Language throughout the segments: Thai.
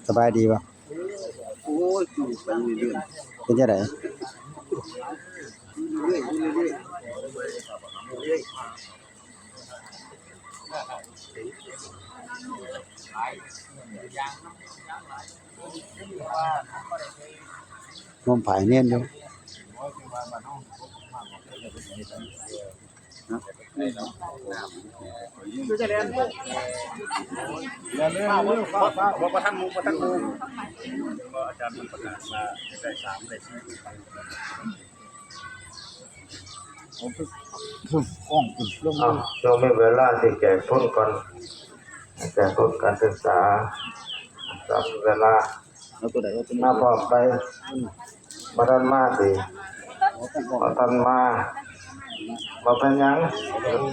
สบายดีป่ะโอ้ยอยู่ไปเรื่อยเป็นจังได๋ๆเรื่อยๆเรื่อยงมผายเนียนอยู่ๆจะเรียนว่าท่านมุกว่าท่านมุกก็อาจารย์มันประกาศมาได้3ได้4ช่วงไม่เวลาที่แจกทุนก่อนแจกทุนการศึกษาตามเวลามาพร้อมไปมาทันมาสิมาทันมาเป็นยัง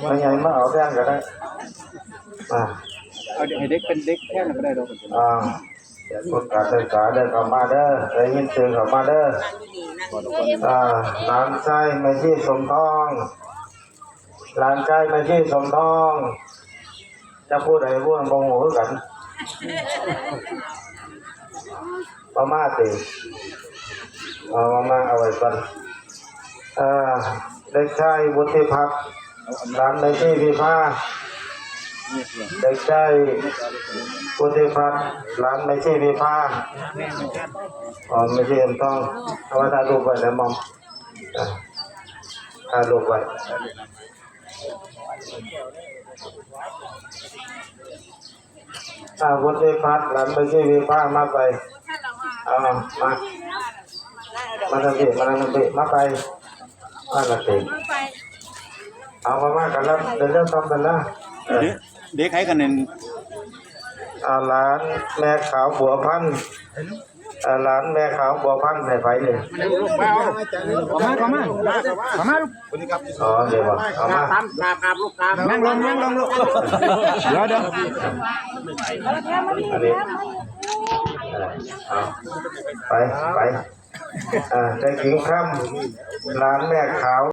เป็นไงมาเอาแรงก็ได้เอาให้เด็กเป็นเด็กแค่นั้นก็ได้ดอกแจกทุนการศึกษาได้เข้ามาเด้อได้ยินเสียงเข้ามาเด้อหลานชายไม่ชีสมทองหลานชายไม่ชีสมทองจะพูดอะไรพูดบงหูกันประมาติมาเอาไว้ก่อนเด็กชายวุฒิพัฒน์หลานไม่ชีพิพาเด็กชายวุฒิพัฒน์หลานไม่ชีพิพาไม่ชีสมทองเอาไว้ถ่ายรูปไว้นะมอมถ่ายรูปไว้วุฒิพัฒน์หลานไม่ชีพิพามาไปมาทำสิมาไปเอามากันแล้วเดี๋ยวทำกันนะเด็กให้กันเนี่ยหลานแม่ขาวบัวพันธุ์หลานแม่ขาวบัวพันธุ์ให้ไปเลยเข้ามาเดี๋ยวเอามาลูกนั่งลงลูกเดี๋ยวอันนี้ไปได้กินข้ามหลานแม่ขาว